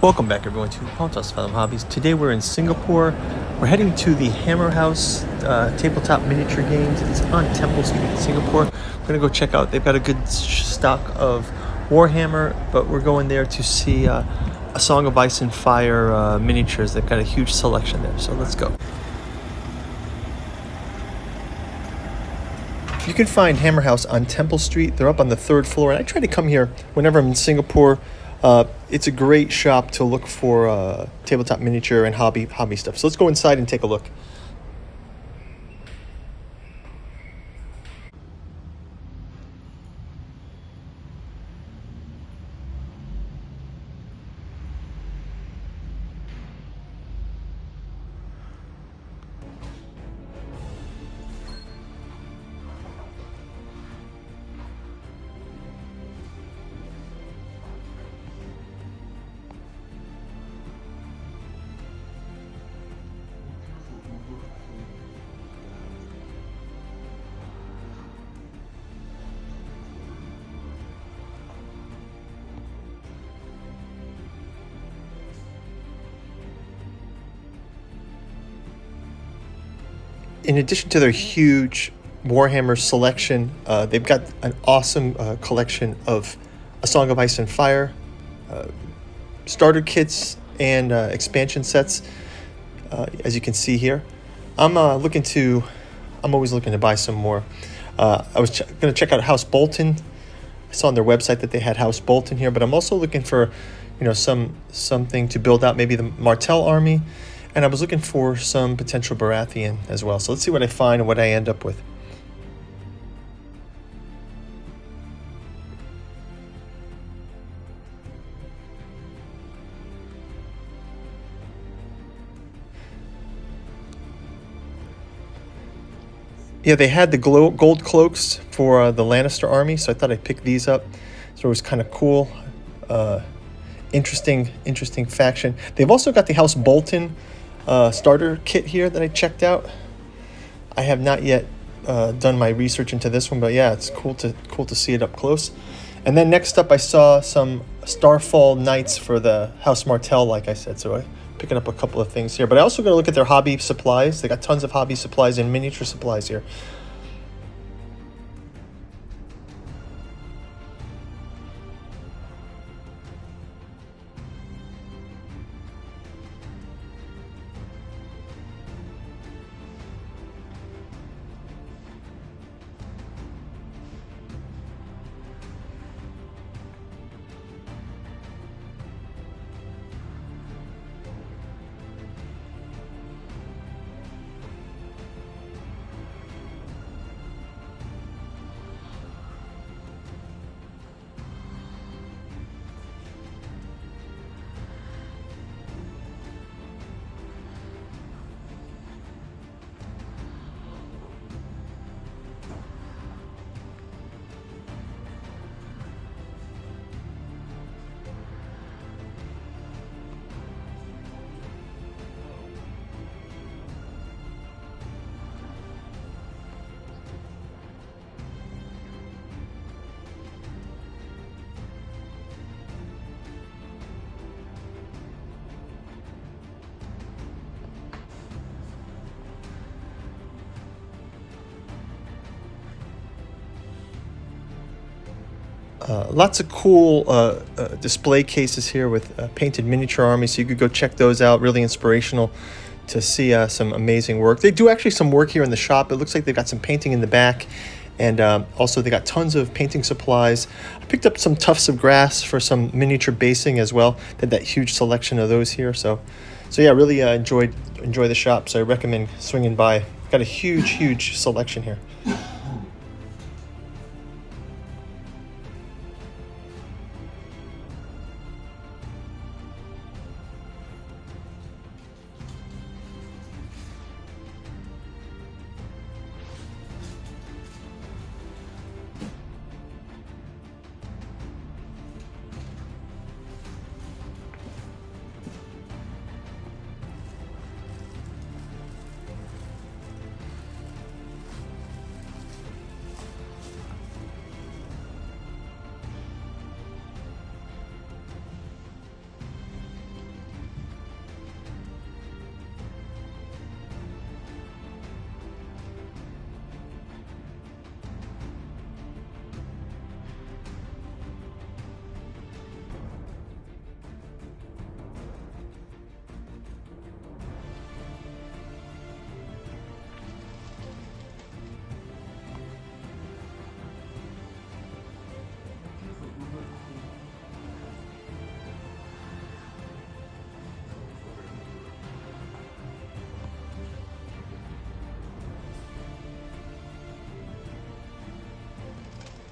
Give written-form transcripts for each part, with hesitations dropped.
Welcome back everyone to Pontos Fathom Hobbies. Today we're in Singapore. We're heading to the Hammerhouse tabletop miniature games. It's on Temple Street in Singapore. We're going to go check out, they've got a good stock of Warhammer, but we're going there to see a Song of Ice and Fire miniatures. They've got a huge selection there, so let's go. You can find Hammerhouse on Temple Street. They're up on the 3rd floor, and I try to come here whenever I'm in Singapore. It's a great shop to look for tabletop miniature and hobby stuff. So let's go inside and take a look. In addition to their huge Warhammer selection, they've got an awesome collection of A Song of Ice and Fire, starter kits, and expansion sets, as you can see here. I'm always looking to buy some more. I was going to check out House Bolton. I saw on their website that they had House Bolton here, but I'm also looking for, something to build out maybe the Martell army. And I was looking for some potential Baratheon as well. So let's see what I find and what I end up with. Yeah, they had the gold cloaks for the Lannister army, so I thought I'd pick these up. So it was kind of cool. Interesting faction. They've also got the House Bolton starter kit here that I checked out. I have not yet done my research into this one, but yeah, it's cool to see it up close. And then next up, I saw some Starfall Knights for the House Martell, like I said. So I'm picking up a couple of things here. But I also got to look at their hobby supplies. They got tons of hobby supplies and miniature supplies here. Lots of cool display cases here with painted miniature armies, so you could go check those out. Really inspirational to see some amazing work. They do actually some work here in the shop. It looks like they've got some painting in the back, and also they got tons of painting supplies. I picked up some tufts of grass for some miniature basing as well. They had that huge selection of those here. So yeah, really enjoy the shop. So I recommend swinging by. Got a huge selection here.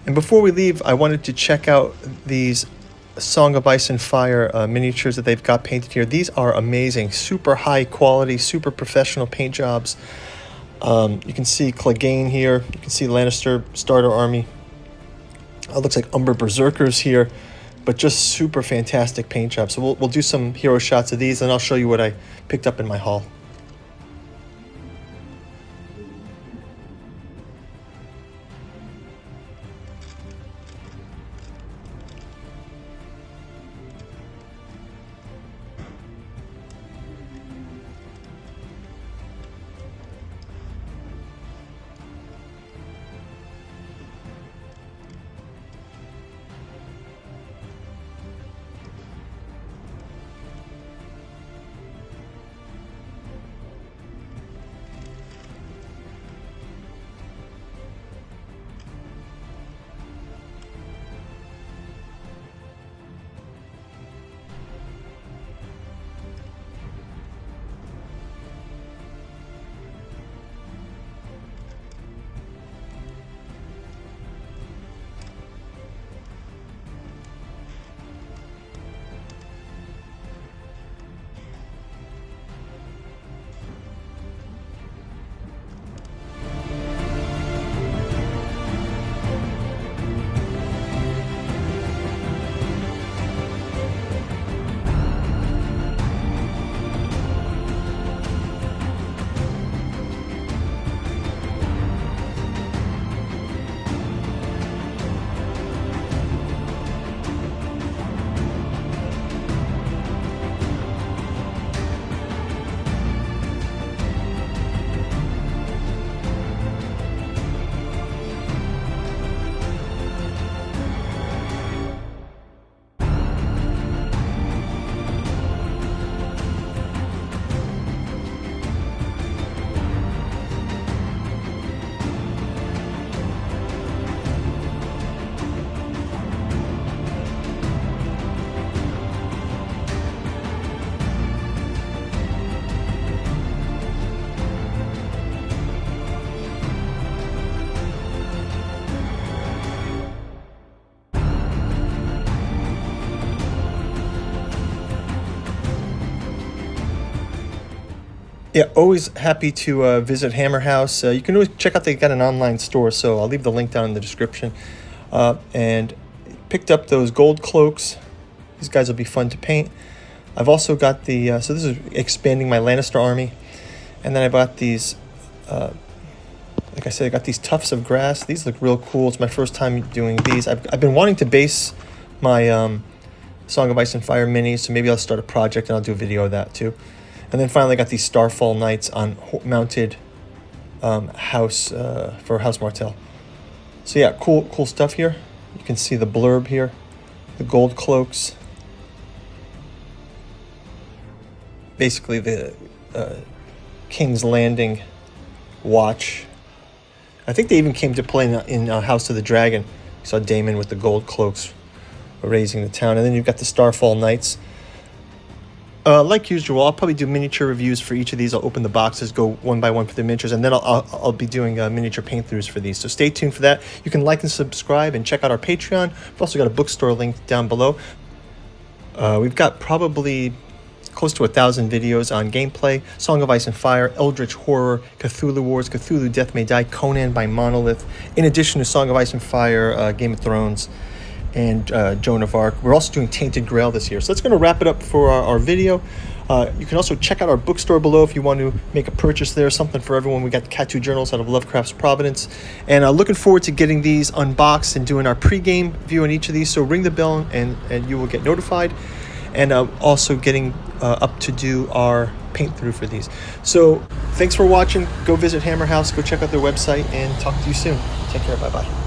And before we leave, I wanted to check out these Song of Ice and Fire miniatures that they've got painted here. These are amazing, super high quality, super professional paint jobs. You can see Clegane here. You can see Lannister starter army. Looks like Umber Berserkers here, but just super fantastic paint jobs. So we'll do some hero shots of these, and I'll show you what I picked up in my haul. Yeah, always happy to visit Hammerhouse. You can always check out, they got an online store, so I'll leave the link down in the description. And picked up those gold cloaks. These guys will be fun to paint. I've also got the, so this is expanding my Lannister army. And then I bought these, like I said, I got these tufts of grass. These look real cool. It's my first time doing these. I've been wanting to base my Song of Ice and Fire minis, so maybe I'll start a project and I'll do a video of that too. And then finally I got these Starfall Knights on mounted house for House Martell. So yeah, cool stuff here. You can see the blurb here, the gold cloaks. Basically the King's Landing watch. I think they even came to play in House of the Dragon. You saw Daemon with the gold cloaks raising the town. And then you've got the Starfall Knights. Like usual, I'll probably do miniature reviews for each of these. I'll open the boxes, go one by one for the miniatures, and then I'll be doing miniature paint-throughs for these. So stay tuned for that. You can like and subscribe and check out our Patreon. We've also got a bookstore link down below. We've got probably close to 1,000 videos on gameplay, Song of Ice and Fire, Eldritch Horror, Cthulhu Wars, Cthulhu Death May Die, Conan by Monolith, in addition to Song of Ice and Fire, Game of Thrones, and Joan of Arc. We're also doing Tainted Grail this year. So that's going to wrap it up for our video. You can also check out our bookstore below if you want to make a purchase there, something for everyone. We got the Cat 2 journals out of Lovecraft's Providence. And looking forward to getting these unboxed and doing our pre-game view on each of these. So ring the bell and you will get notified. And also getting up to do our paint through for these. So thanks for watching. Go visit Hammerhouse. Go check out their website and talk to you soon. Take care. Bye-bye.